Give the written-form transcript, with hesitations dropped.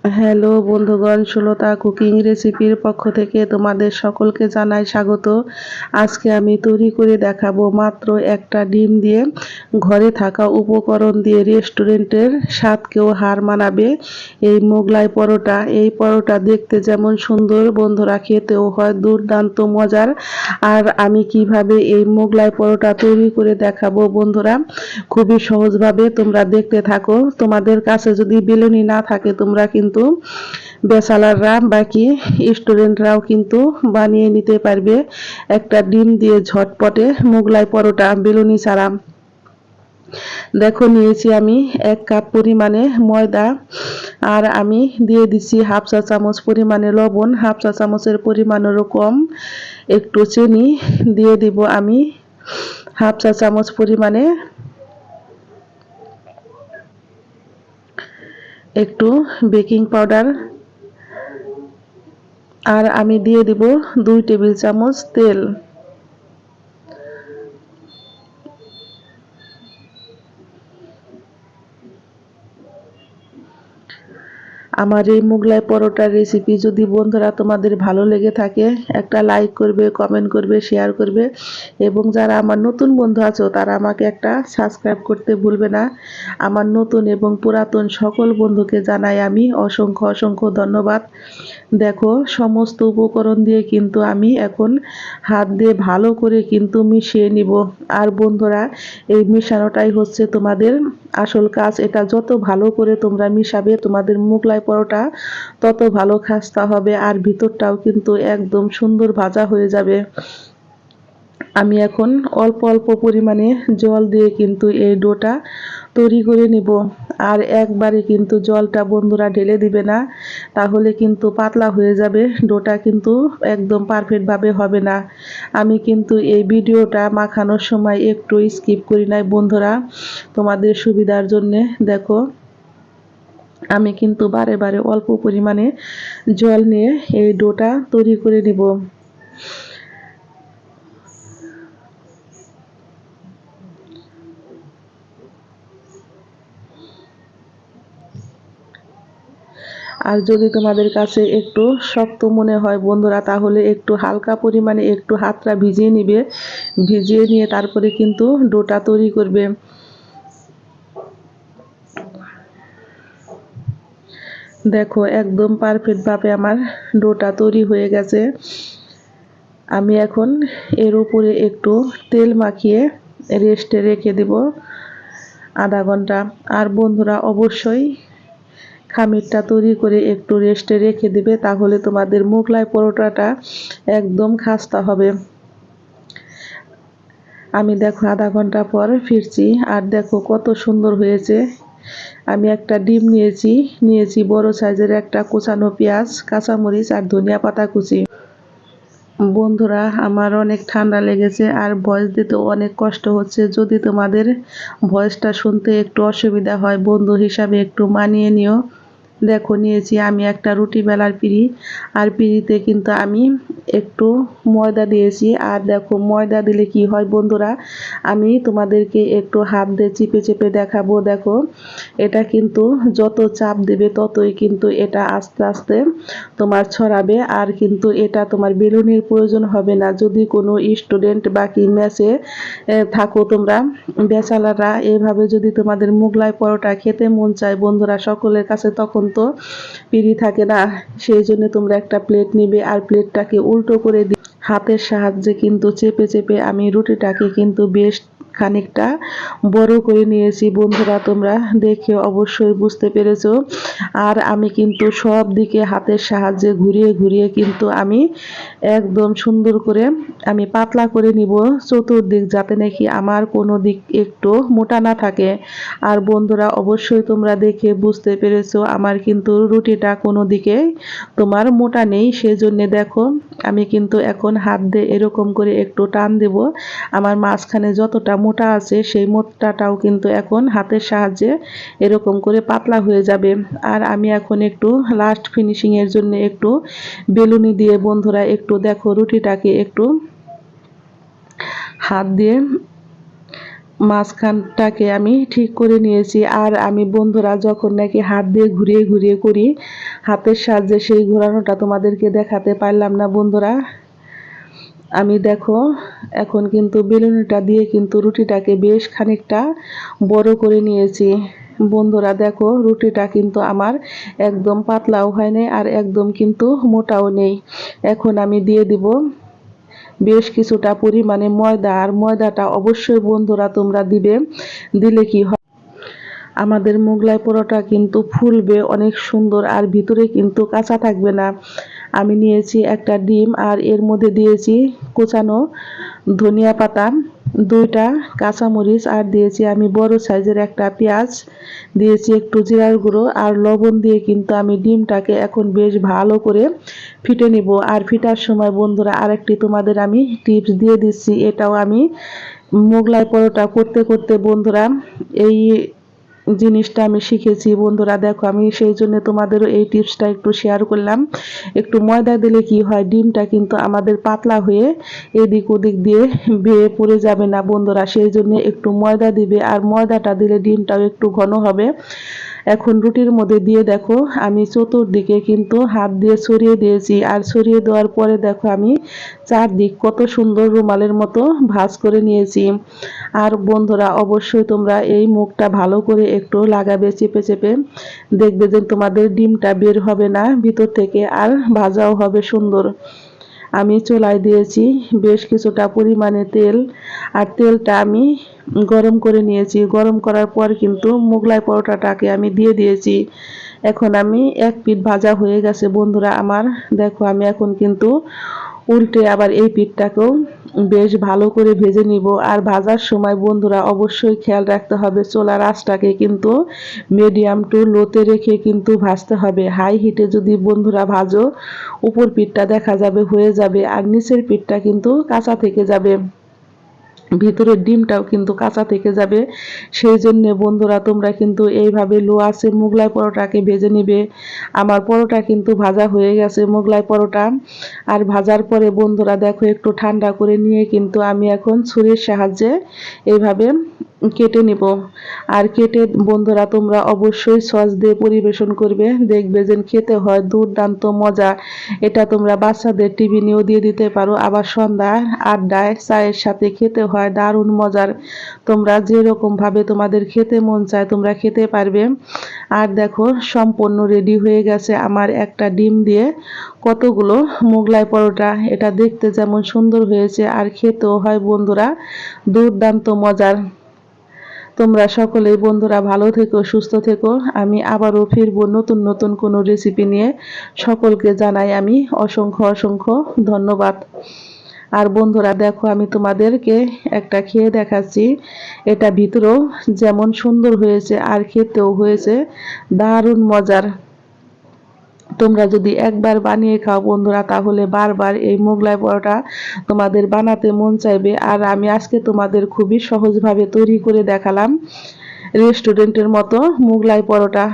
Hello বন্ধুগণ, Sulata cooking রেসিপির পক্ষ থেকে তোমাদের সকলকে জানাই স্বাগত। আজকে আমি তৈরি করে দেখাবো মাত্র একটা ডিম দিয়ে, ঘরে থাকা উপকরণ দিয়ে রেস্টুরেন্টের স্বাদকেও হার মানাবে এই মোগলাই পরোটা। এই পরোটা দেখতে যেমন সুন্দর, বন্ধুরা খেতেও হয় দুর্দান্ত মজার। আর আমি কিভাবে এই মোগলাই পরোটা তৈরি করে দেখাবো বন্ধুরা, খুবই সহজভাবে তোমরা দেখতে থাকো। তোমাদের কাছে যদি বেলুনি না থাকে, তোমরা কিন্তু ব্যাচেলাররা বাকি স্টুডেন্টরাও কিন্তু বানিয়ে নিতে পারবে একটা ডিম দিয়ে ঝটপটে মোগলাই পরোটা বেলুনি ছাড়া। দেখো, নিয়েছি আমি 1 কাপ পরিমাণে ময়দা, আর আমি দিয়ে দিচ্ছি হাফ চা চামচ পরিমাণে লবণ, হাফ চা চামচের পরিমাণেরও কম একটু চিনি দিয়ে দিব আমি, হাফ চা চামচ পরিমাণে একটু বেকিং পাউডার, আর আমি দিয়ে দিব 2 টেবিল চামচ তেল। আমার এই মোগলাই পরোটার রেসিপি যদি বন্ধুরা তোমাদের ভালো লেগে থাকে, একটা লাইক করবে, কমেন্ট করবে, শেয়ার করবে, এবং যারা আমার নতুন বন্ধু আছো তারা আমাকে একটা সাবস্ক্রাইব করতে ভুলবে না। আমার নতুন এবং পুরাতন সকল বন্ধুকে জানাই আমি অসংখ্য অসংখ্য ধন্যবাদ। দেখো, সমস্ত উপকরণ দিয়ে কিন্তু আমি এখন হাত দিয়ে ভালো করে কিন্তু মিশিয়ে নিব। আর বন্ধুরা, এই মিশানোটাই হচ্ছে তোমাদের আসল কাজ। এটা যত ভালো করে তোমরা মিশাবে, তোমাদের মোগলাই পরোটা তত ভালো খাস্তা হবে, আর ভিতরটাও কিন্তু একদম সুন্দর ভাজা হয়ে যাবে। আমি এখন অল্প অল্প পরিমাণে জল দিয়ে কিন্তু এই ডোটা তৈরি করে নিব। আর একবারে কিন্তু জলটা বন্ধুরা ঢেলে দিবে না, তাহলে কিন্তু পাতলা হয়ে যাবে, ডোটা কিন্তু একদম পারফেক্টভাবে হবে না। আমি কিন্তু এই ভিডিওটা মাখানোর সময় একটু স্কিপ করি নাই বন্ধুরা, তোমাদের সুবিধার জন্যে। দেখো, আমি কিন্তু বারে বারে অল্প পরিমাণে জল নিয়ে এই ডোটা তৈরি করে নিব। আর যদি তোমাদের কাছে একটু শক্ত মনে হয় বন্ধুরা, তাহলে একটু হালকা পরিমাণে একটু হাতটা ভিজিয়ে নিবে, ভিজিয়ে নিয়ে তারপরে কিন্তু ডোটা তৈরি করবে। দেখো, একদম পারফেক্টভাবে আমার ডোটা তৈরি হয়ে গেছে। আমি এখন এর উপরে একটু তেল মাখিয়ে রেস্টে রেখে দেব আধা ঘন্টা। আর বন্ধুরা, অবশ্যই খামিরটা তৈরি করে একটু রেস্টে রেখে দিবে, তাহলে তোমাদের মোগলাই পরোটাটা একদম খাস্তা হবে। আমি দেখো আধা ঘন্টা পর ফিরছি, আর দেখো কত সুন্দর হয়েছে। আমি একটা ডিম নিয়েছি বড় সাইজের একটা কুচানো পেঁয়াজ, কাঁচামরিচ আর ধনিয়া পাতা কুচি। বন্ধুরা, আমার অনেক ঠান্ডা লেগেছে আর ভয়েস দিতে অনেক কষ্ট হচ্ছে। যদি তোমাদের ভয়েসটা শুনতে একটু অসুবিধা হয়, বন্ধু হিসাবে একটু মানিয়ে নিও। দেখো, নিয়েছি আমি একটা রুটি বেলার পিঁড়ি, আর পিঁড়িতে কিন্তু আমি একটু ময়দা দিয়েছি। আর দেখো, ময়দা দিলে কি হয় বন্ধুরা, আমি তোমাদেরকে একটু হাত দিয়ে চিপে চেপে দেখাবো। দেখো, এটা কিন্তু যত চাপ দেবে ততই কিন্তু এটা আস্তে আস্তে তোমার ছড়াবে, আর কিন্তু এটা তোমার বেলুনির প্রয়োজন হবে না। যদি কোনো স্টুডেন্ট বাকি মেসে থাকো তোমরা, ব্যাচেলাররা, এভাবে যদি তোমাদের মোগলাই পরোটা খেতে মন চায় বন্ধুরা, সকলের কাছে তখন তো পিঁড়ি থাকে না। সেই জন্য তোমরা একটা প্লেট নিবে, আর প্লেটটাকে উল্টো করে হাতের সাহায্যে কিন্তু চেপে চেপে আমি রুটিটাকে কিন্তু বেশ খানিকটা বড় করে নিয়েছি বন্ধুরা, তোমরা দেখে অবশ্যই বুঝতে পেরেছো। আর আমি কিন্তু সব দিকে হাতের সাহায্যে ঘুরিয়ে ঘুরিয়ে কিন্তু আমি একদম সুন্দর করে আমি পাতলা করে নিব চতুর্দিক, যাতে নাকি আমার কোনো দিক একটু মোটা না থাকে। আর বন্ধুরা, অবশ্যই তোমরা দেখে বুঝতে পেরেছো আমার কিন্তু রুটিটা কোনো দিকে তোমার মোটা নেই। সেজন্য দেখো, আমি কিন্তু এখন হাত দিয়ে এরকম করে একটু টান দেব, আমার মাঝখানে যতটা মোটা আছে সেই মোটাটাও কিন্তু এখন হাতের সাহায্যে এরকম করে পাতলা হয়ে যাবে। আর আমি এখন একটু লাস্ট ফিনিশিং এর জন্য একটু বেলুনি দিয়ে বন্ধুরা একটু দেখো রুটিটাকে একটু হাত দিয়ে মাঝখানটাকে আমি ঠিক করে নিয়েছি। আর আমি বন্ধুরা যখন নাকি হাত দিয়ে ঘুরিয়ে ঘুরিয়ে করি, হাতের সাহায্যে সেই ঘোরানোটা তোমাদেরকে দেখাতে পারলাম না বন্ধুরা। আমি দেখো এখন কিন্তু বেলুনিটা দিয়ে কিন্তু রুটিটাকে বেশ খানিকটা বড় করে নিয়েছি বন্ধুরা। দেখো রুটিটা কিন্তু আমার একদম পাতলাও হয় নাই আর একদম কিন্তু মোটাও নেই। এখন আমি দিয়ে দিব বেশ কিছুটা পরিমাণে ময়দা, আর ময়দাটা অবশ্যই বন্ধুরা তোমরা দিবে। দিলে কি হয়, আমাদের মোগলাই পরোটা কিন্তু ফুলবে অনেক সুন্দর আর ভিতরে কিন্তু কাঁচা থাকবে না। আমি নিয়েছি একটা ডিম আর এর মধ্যে দিয়েছি কুচানো ধনিয়া পাতা, 2টা কাঁচামরিচ, আর দিয়েছি আমি বড় সাইজের একটা পেঁয়াজ, দিয়েছি একটু জিরার গুঁড়ো আর লবণ দিয়ে কিন্তু আমি ডিমটাকে এখন বেশ ভালো করে ফিটে নিব। আর ফিটার সময় বন্ধুরা আরেকটি তোমাদের আমি টিপস দিয়ে দিচ্ছি, এটাও আমি মোগলাই পরোটা করতে করতে বন্ধুরা এই জিনিসটা আমি শিখেছি বন্ধুরা। দেখো আমি সেই জন্য তোমাদেরও এই টিপসটা একটু শেয়ার করলাম। একটু ময়দা দিলে কি হয়, ডিমটা কিন্তু আমাদের পাতলা হয়ে এদিক ওদিক দিয়ে বেয়ে পড়ে যাবে না বন্ধুরা, সেই জন্য একটু ময়দা দিবে। আর ময়দাটা দিলে ডিমটাও একটু ঘন হবে। এখন রুটির মধ্যে দিয়ে দেখো আমি চতুর্দিকে কিন্তু হাত দিয়ে ছড়িয়ে দিয়েছি, আর ছড়িয়ে দেওয়ার পরে দেখো আমি চারদিক কত সুন্দর রুমালের মতো ভাঁজ করে নিয়েছি। আর বন্ধুরা অবশ্যই তোমরা এই মুখটা ভালো করে একটু লাগাবে চেপে চেপে, দেখবে যে তোমাদের ডিমটা বের হবে না ভিতর থেকে, আর ভাজাও হবে সুন্দর। আমি চুলায় দিয়েছি বেশ কিছুটা পরিমাণে তেল, আর তেলটা আমি গরম করে নিয়েছি। গরম করার পর কিন্তু মোগলাই পরোটাটাকে আমি দিয়ে দিয়েছি। এখন আমি এক পিঠ ভাজা হয়ে গেছে বন্ধুরা আমার। দেখো আমি এখন কিন্তু উল্টে আবার এই পিঠটাকেও বেশ ভালো করে ভেজে নিব। আর ভাজার সময় বন্ধুরা অবশ্যই খেয়াল রাখতে হবে চুলার আঁচটাকে কিন্তু মিডিয়াম টু লোতে রেখে কিন্তু ভাজতে হবে। হাই হিটে যদি বন্ধুরা ভাজো, উপর পিঠটা দেখা যাবে হয়ে যাবে আর নিচের পিঠটা কিন্তু কাঁচা থেকে যাবে, ভিতরের ডিমটাও কিন্তু কাঁচা থেকে যাবে। সেই জন্য বন্ধুরা তোমরা কিন্তু এইভাবে লো আঁচে মোগলাই পরোটাকে ভেজে নিবে। আমার পরোটা কিন্তু ভাজা হয়ে গেছে মোগলাই পরোটা। আর ভাজার পরে বন্ধুরা দেখো একটু ঠান্ডা করে নিয়ে কিন্তু আমি এখন ছুরির সাহায্যে এইভাবে কেটে নিব। আর কেটে বন্ধুরা তোমরা অবশ্যই সস দিয়ে পরিবেশন করবে, দেখবে যে খেতে হয় দুর্দান্ত মজা। এটা তোমরা বাচ্চাদের টিফিনেও দিয়ে দিতে পারো, আবার সন্ধ্যা আড্ডায় চায়ের সাথে খেতে হয় দারুণ মজার। তোমরা যেরকম ভাবে তোমাদের খেতে মন চায় তোমরা খেতে পারবে। আর দেখো সম্পূর্ণ রেডি হয়ে গেছে আমার একটা ডিম দিয়ে কতগুলো মোগলাই পরোটা। এটা দেখতে যেমন সুন্দর হয়েছে আর খেতেও হয় বন্ধুরা দুর্দান্ত মজার। তোমরা সকলেই বন্ধুরা ভালো থেকো, সুস্থ থেকো। আমি আবারও ফিরবো নতুন নতুন কোনো রেসিপি নিয়ে। সকলকে জানাই আমি অসংখ্য অসংখ্য ধন্যবাদ। আর বন্ধুরা দেখো আমি তোমাদেরকে একটা খেয়ে দেখাচ্ছি, এটা ভিতরেও যেমন সুন্দর হয়েছে আর খেতেও হয়েছে দারুণ মজার। তোমরা যদি একবার বানিয়ে খাও বন্ধুরা তাহলে বারবার এই মোগলাই পরোটা তোমাদের বানাতে মন চাইবে। আর আমি আজকে তোমাদের খুবই সহজভাবে তৈরি করে দেখালাম রেস্টুরেন্টের মতো মোগলাই পরোটা।